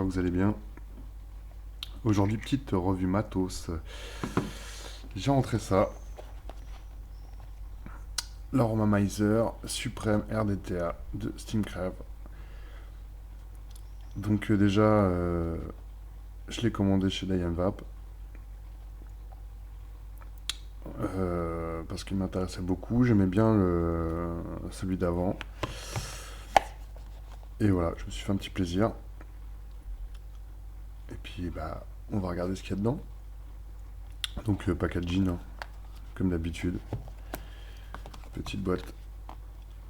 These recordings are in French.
j'espère que vous allez bien. Aujourd'hui, petite revue matos. J'ai rentré ça. L'Aromamizer Supreme RDTA de Steamcraft. Donc déjà, je l'ai commandé chez Diane Vap. Parce qu'il m'intéressait beaucoup. J'aimais bien celui d'avant. Et voilà, je me suis fait un petit plaisir. Et puis, bah, on va regarder ce qu'il y a dedans. Donc, packaging, hein, comme d'habitude. Petite boîte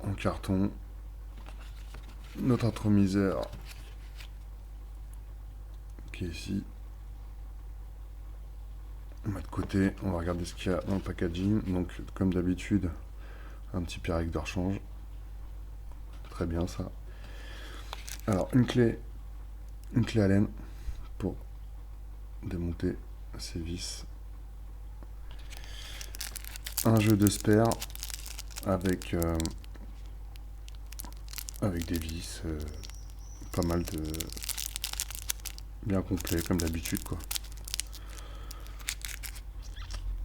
en carton. Notre atomiseur qui est ici. On met de côté, on va regarder ce qu'il y a dans le packaging. Donc, comme d'habitude, un petit Pyrex de rechange. Très bien ça. Alors, une clé Allen pour démonter ces vis. Un jeu de spare avec, avec des vis, pas mal de. Bien complet, comme d'habitude, quoi.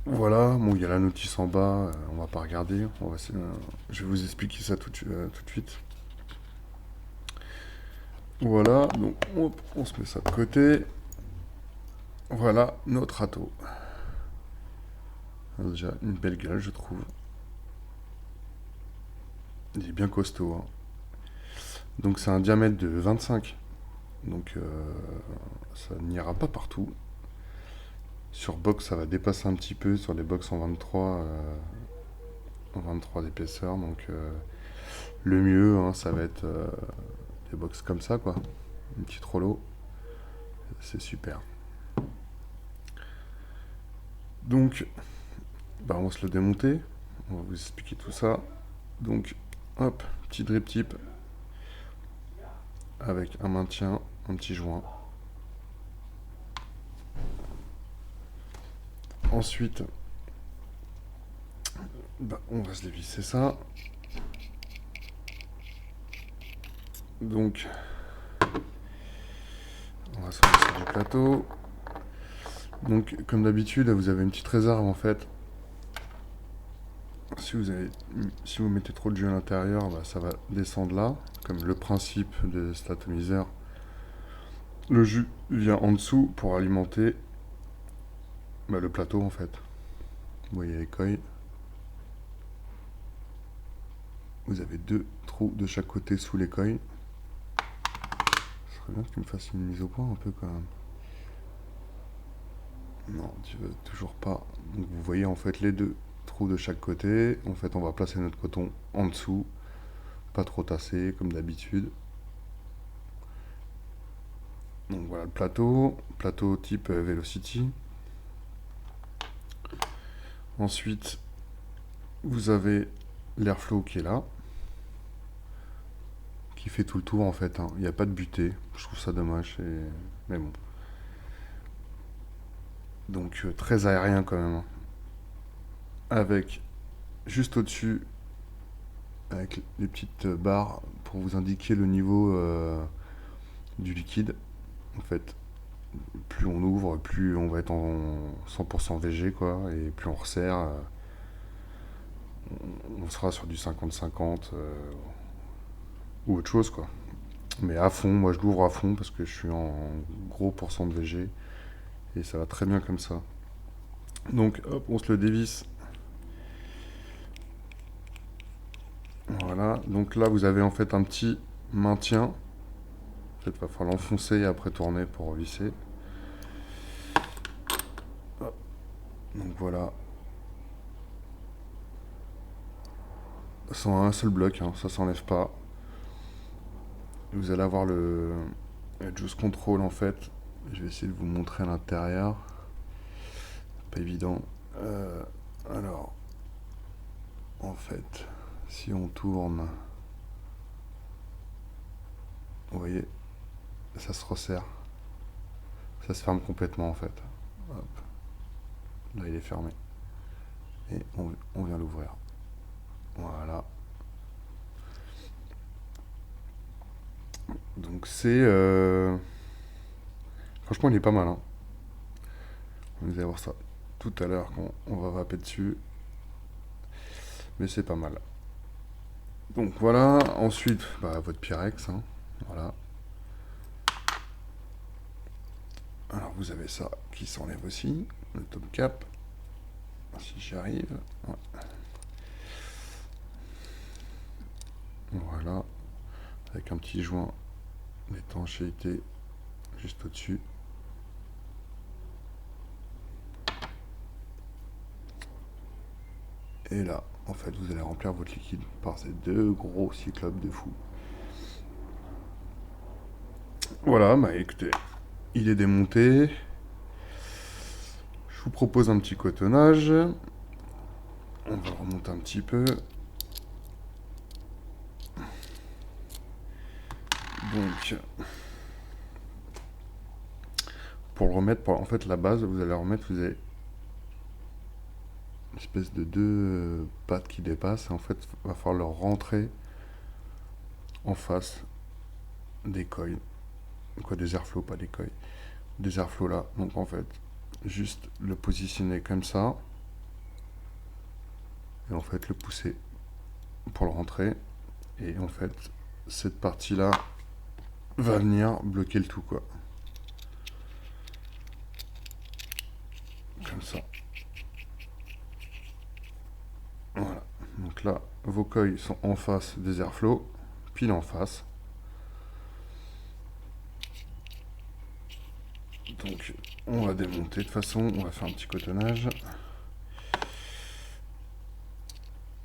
Voilà, bon, il y a la notice en bas, on va pas regarder. Je vais vous expliquer ça tout de suite. Voilà, donc hop, on se met ça de côté. Voilà notre râteau. Déjà une belle gueule, je trouve. Il est bien costaud, hein. Donc c'est un diamètre de 25. Donc ça n'ira pas partout. Sur box, ça va dépasser un petit peu. Sur les box en 23 d'épaisseur. Donc le mieux, hein, ça va être des box comme ça, quoi. Une petite rollo. C'est super. Donc, bah, on va se le démonter. On va vous expliquer tout ça. Donc, hop, petit drip tip avec un maintien, un petit joint. Ensuite, bah, on va se dévisser ça. Donc, on va sortir du plateau. Donc, comme d'habitude, vous avez une petite réserve en fait. Si vous mettez trop de jus à l'intérieur, bah, ça va descendre là. Comme le principe de cet atomiseur. Le jus vient en dessous pour alimenter bah, le plateau en fait. Vous voyez les coils. Vous avez deux trous de chaque côté sous les coils. Ce serait bien que tu me fasses une mise au point un peu quand même. Non, tu veux toujours pas. Donc vous voyez en fait les deux trous de chaque côté. En fait, on va placer notre coton en dessous. Pas trop tassé comme d'habitude. Donc voilà le plateau type Velocity. Ensuite, vous avez l'airflow qui est là, qui fait tout le tour en fait, hein. Il n'y a pas de butée, je trouve ça dommage, mais bon. Donc très aérien quand même, hein. Avec juste au-dessus, avec les petites barres pour vous indiquer le niveau du liquide. En fait, plus on ouvre, plus on va être en 100% VG, quoi, et plus on resserre, on sera sur du 50-50 ou autre chose, quoi. Mais à fond, moi je l'ouvre à fond parce que je suis en gros pourcent de VG et ça va très bien comme ça. Donc hop, on se le dévisse. Voilà, donc là vous avez en fait un petit maintien. En fait, il va falloir l'enfoncer et après tourner pour visser. Hop. Donc voilà. Sans un seul bloc, hein, ça s'enlève pas. Vous allez avoir le juice control en fait. Je vais essayer de vous montrer à l'intérieur. Pas évident. Alors, en fait, si on tourne, vous voyez, ça se resserre. Ça se ferme complètement en fait. Hop. Là il est fermé. Et on vient l'ouvrir. Voilà. Donc c'est Franchement, il est pas mal, hein. Vous allez voir ça tout à l'heure quand on va vaper dessus. Mais c'est pas mal. Donc voilà, ensuite, bah, votre Pyrex, hein. Voilà. Alors vous avez ça qui s'enlève aussi, le top cap, si j'y arrive. Ouais. Voilà, avec un petit joint d'étanchéité juste au-dessus. Et là, en fait, vous allez remplir votre liquide par ces deux gros cyclopes de fou. Voilà, bah écoutez, il est démonté. Je vous propose un petit cotonnage. On va le remonter un petit peu. Donc, pour le remettre, en fait, la base, vous allez remettre, vous avez une espèce de deux pattes qui dépassent. Et en fait, il va falloir leur rentrer en face des coils. Quoi, des airflows, pas des coils. Des airflows là. Donc, en fait, juste le positionner comme ça. Et en fait, le pousser pour le rentrer. Et en fait, cette partie-là va venir bloquer le tout, quoi. Comme ça. Voilà. Donc là, vos coils sont en face des airflows, pile en face. Donc, on va démonter. De toute façon, on va faire un petit cotonnage.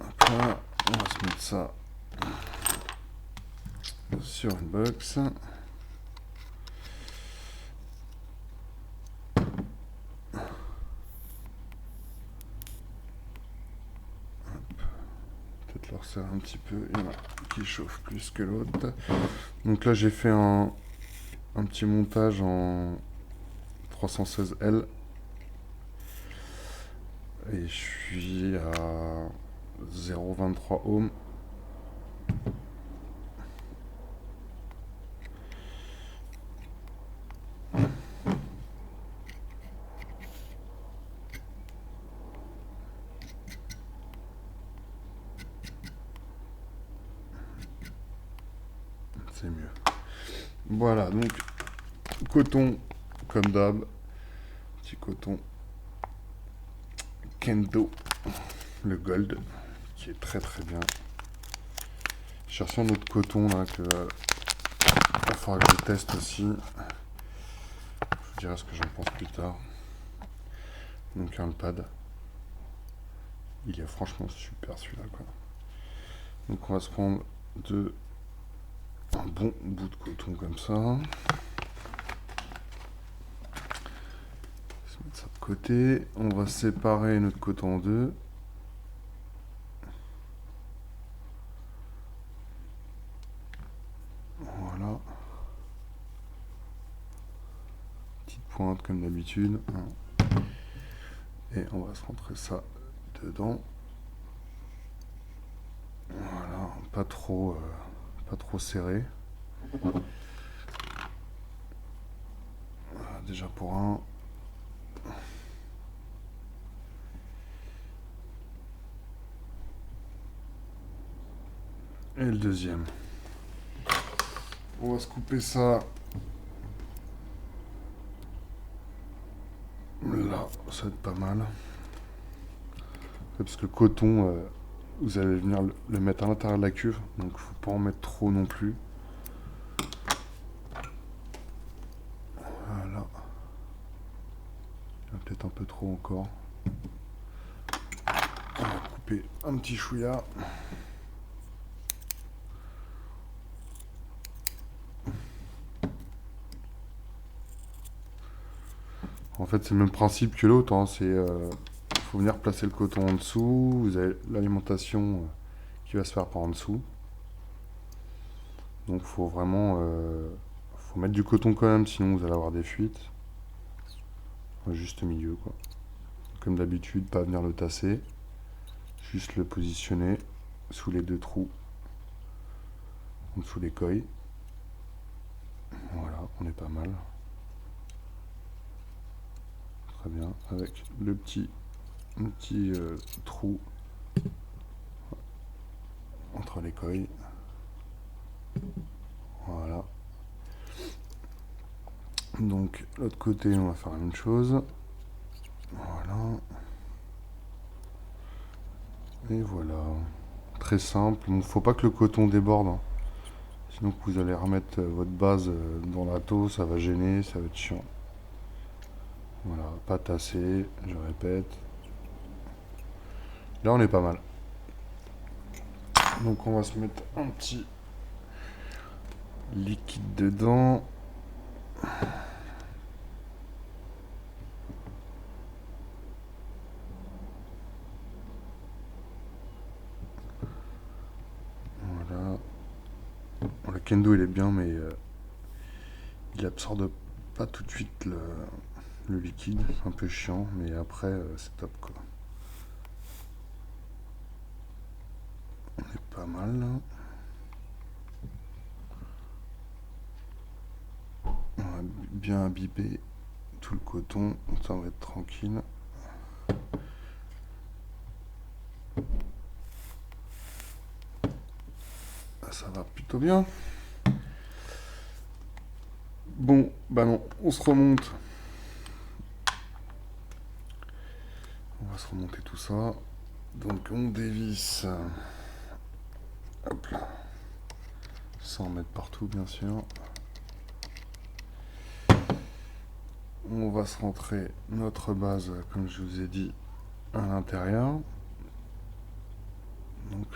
Hop là, on va se mettre ça sur une box. Peut-être le resserrer un petit peu. Il y en a qui chauffe plus que l'autre. Donc là, j'ai fait un petit montage en 316L. Et je suis à 0,23 ohms. C'est mieux. Voilà, donc coton comme d'hab. Petit coton Kendo, le gold, qui est très très bien. J'ai cherché un autre coton là que il va falloir que je teste aussi. Je vous dirai ce que j'en pense plus tard. Donc un pad. Il est franchement super celui-là, quoi. Donc on va se prendre un bon bout de coton comme ça. On va se mettre ça de côté. On va séparer notre coton en deux. Voilà. Petite pointe comme d'habitude. Et on va se rentrer ça dedans. Voilà, pas trop serré. Voilà, déjà pour un. Et le deuxième. On va se couper ça. Là, ça va être pas mal. Parce que le coton, vous allez venir le mettre à l'intérieur de la cuve. Donc faut pas en mettre trop non plus. Voilà. Il y en a peut-être un peu trop encore. On va couper un petit chouïa. En fait, c'est le même principe que l'autre. Hein. Faut venir placer le coton en dessous. Vous avez l'alimentation qui va se faire par en dessous. Donc, faut vraiment, faut mettre du coton quand même, sinon vous allez avoir des fuites. Juste au milieu, quoi. Comme d'habitude, pas venir le tasser. Juste le positionner sous les deux trous, en dessous des coils. Voilà, on est pas mal. très bien, avec le petit trou entre les coils. Voilà. Donc l'autre côté, on va faire la même chose. Voilà. Et voilà. Très simple. Il ne faut pas que le coton déborde, hein. Sinon vous allez remettre votre base dans la taux, ça va gêner, ça va être chiant. Voilà, pas tasser, je répète. Là on est pas mal. Donc on va se mettre un petit liquide dedans. Voilà. Bon, le kendo il est bien, mais il absorbe pas tout de suite le liquide. C'est un peu chiant, mais après c'est top quoi. On est pas mal là. On va bien imbiber tout le coton, ça va être tranquille. Ça va plutôt bien. Bon, bah non, on se remonte. On va se remonter tout ça. Donc on dévisse. Hop là. Sans en mettre partout bien sûr. On va se rentrer notre base, comme je vous ai dit, à l'intérieur. Donc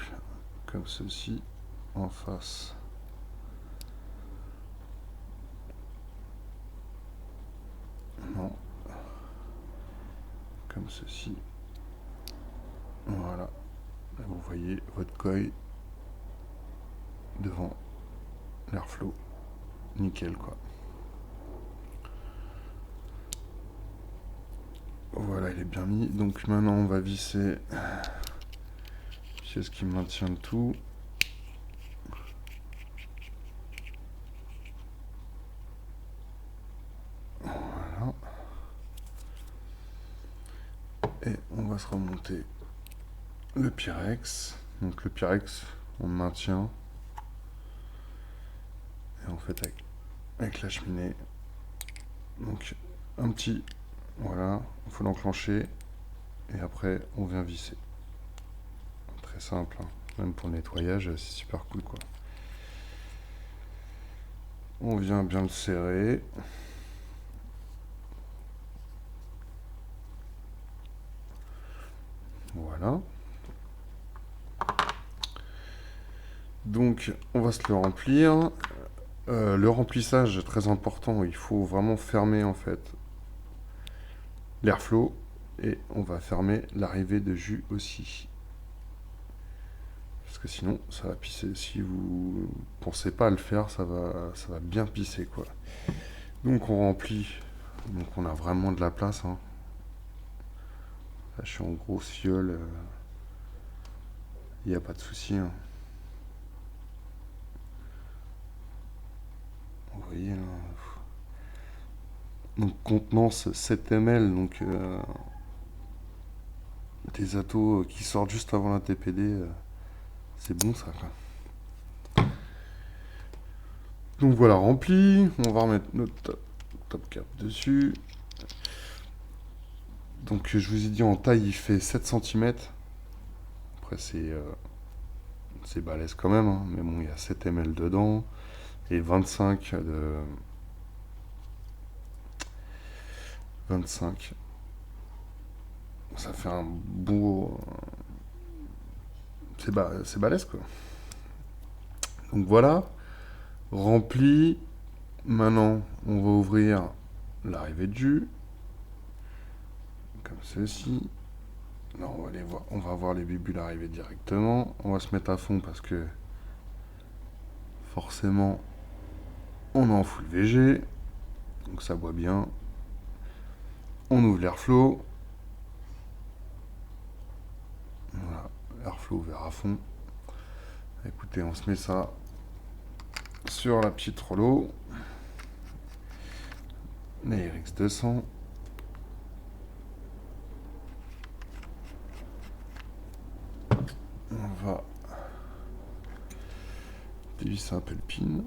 comme ceci, en face. Non. Comme ceci. Voilà. Là, vous voyez votre coil devant l'airflow. Nickel quoi. Voilà, il est bien mis. Donc maintenant on va visser. C'est ce qui maintient le tout. Voilà. Et on va se remonter le Pyrex. Donc le Pyrex, on le maintient. Et en fait avec la cheminée. Donc un petit, voilà, il faut l'enclencher. Et après on vient visser. Très simple, hein. Même pour le nettoyage, c'est super cool quoi. On vient bien le serrer. Voilà. Donc on va se le remplir. Le remplissage, très important, il faut vraiment fermer en fait l'airflow et on va fermer l'arrivée de jus aussi. Parce que sinon ça va pisser. Si vous pensez pas à le faire, ça va bien pisser quoi. Donc on remplit. Donc on a vraiment de la place, hein. Là je suis en grosse fiole. Il n'y a pas de souci, hein. Vous voyez là. Donc contenance 7 ml, donc des atos qui sortent juste avant la TPD, c'est bon ça quoi. Donc voilà, rempli, on va remettre notre top cap dessus. Donc je vous ai dit en taille il fait 7 cm. Après c'est balèze quand même, hein. Mais bon il y a 7 ml dedans et 25 de 25. Ça fait un beau, c'est balèze quoi. Donc voilà, rempli. Maintenant on va ouvrir l'arrivée de jus comme ceci. Là, on va voir les bulles arriver directement. On va se mettre à fond parce que forcément on est en full VG, donc ça boit bien. On ouvre l'airflow. Voilà, airflow ouvert à fond. Écoutez, on se met ça sur la petite rollo. La RX200. va dévisser un peu le pin.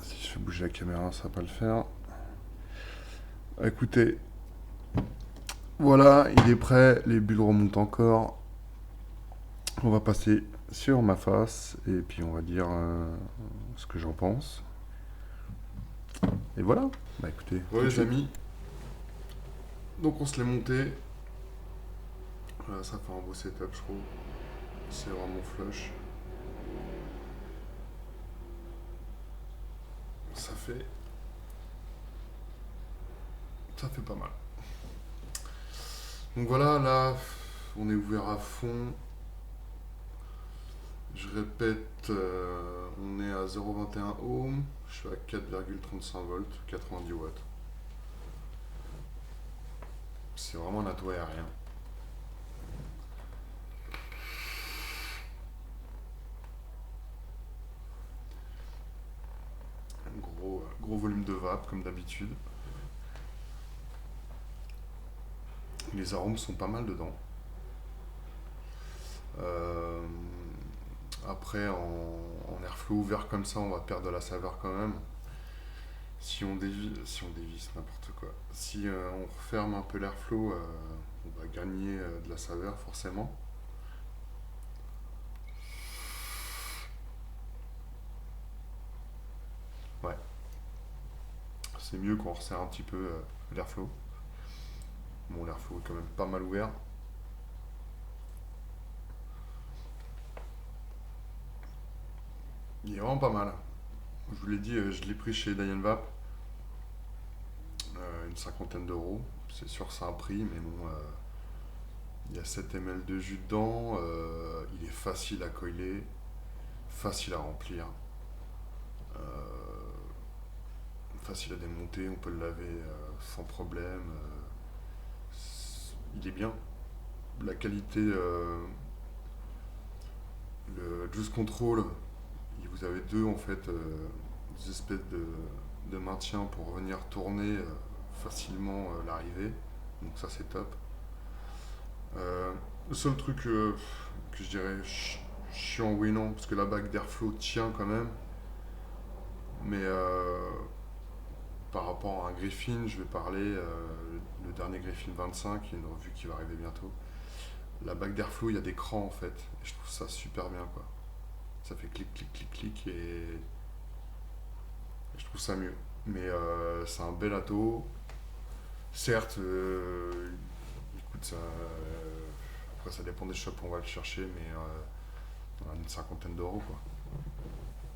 Si je fais bouger la caméra, ça va pas le faire. Écoutez, voilà, il est prêt, les bulles remontent encore. On va passer sur ma face et puis on va dire ce que j'en pense. Et voilà. Bah écoutez, ouais les amis, donc on se l'est monté. Voilà, ça fait un beau setup je trouve. C'est vraiment flush. Ça fait pas mal. Donc voilà, là, on est ouvert à fond. Je répète, on est à 0,21 ohm. Je suis à 4,35 volts, 90 watts. C'est vraiment un atout aérien. Un gros volume de vape comme d'habitude. Les arômes sont pas mal dedans. Après, en airflow ouvert comme ça, on va perdre de la saveur quand même. Si on dévisse n'importe quoi. Si on referme un peu l'airflow, on va gagner de la saveur forcément. Ouais. C'est mieux qu'on resserre un petit peu l'airflow. Bon, l'airflow est quand même pas mal ouvert. Il est vraiment pas mal. Je vous l'ai dit, je l'ai pris chez Diane Vap. Une cinquantaine d'euros. C'est sûr, c'est un prix, mais bon, il y a 7 ml de jus dedans. Il est facile à coiler, facile à remplir, facile à démonter. On peut le laver sans problème. Il est bien. La qualité, le Juice Control, vous avez deux en fait, des espèces de maintien pour venir tourner facilement l'arrivée. Donc ça c'est top. Le seul truc que je dirais chiant, oui non, parce que la bague d'airflow tient quand même. Mais par rapport à un Griffin, je vais parler le dernier Griffin 25, qui est une revue qui va arriver bientôt. La bague d'airflow, il y a des crans en fait. Et je trouve ça super bien quoi. Ça fait clic, clic, clic, clic et je trouve ça mieux. Mais c'est un bel ato. Certes, écoute, après ça dépend des shops où on va le chercher, mais on a une cinquantaine d'euros quoi.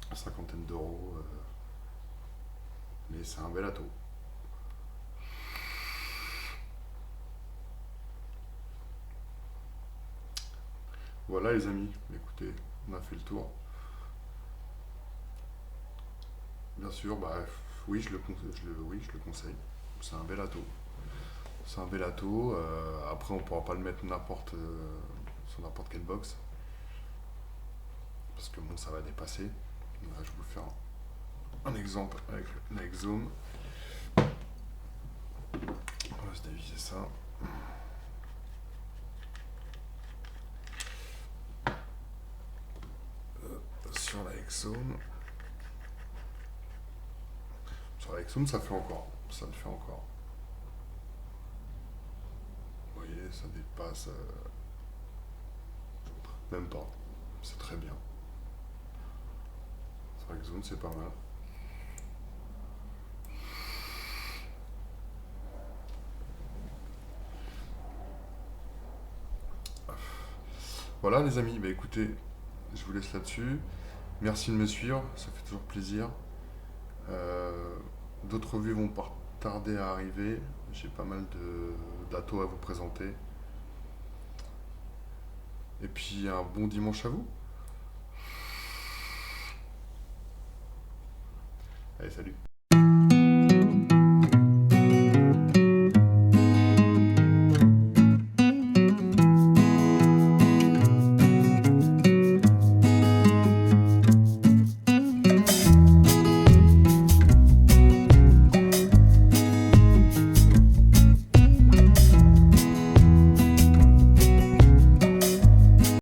Une cinquantaine d'euros. Mais c'est un bel ato. Voilà les amis, écoutez, on a fait le tour. Bien sûr, bah oui, oui, je le conseille. C'est un bel ato. C'est un bel ato. Après, on pourra pas le mettre sur n'importe quelle box. Parce que bon, ça va dépasser. Là, je vais vous faire un exemple avec l'Exome. On va se déviser ça. Sur la Exome. Sur la Exome, ça fait encore. Ça le fait encore. Vous voyez, ça dépasse. Même pas. C'est très bien. Sur Exome, c'est pas mal. Voilà les amis, bah écoutez, je vous laisse là-dessus. Merci de me suivre, ça fait toujours plaisir. D'autres revues vont pas tarder à arriver. J'ai pas mal d'atos à vous présenter. Et puis un bon dimanche à vous. Allez, salut.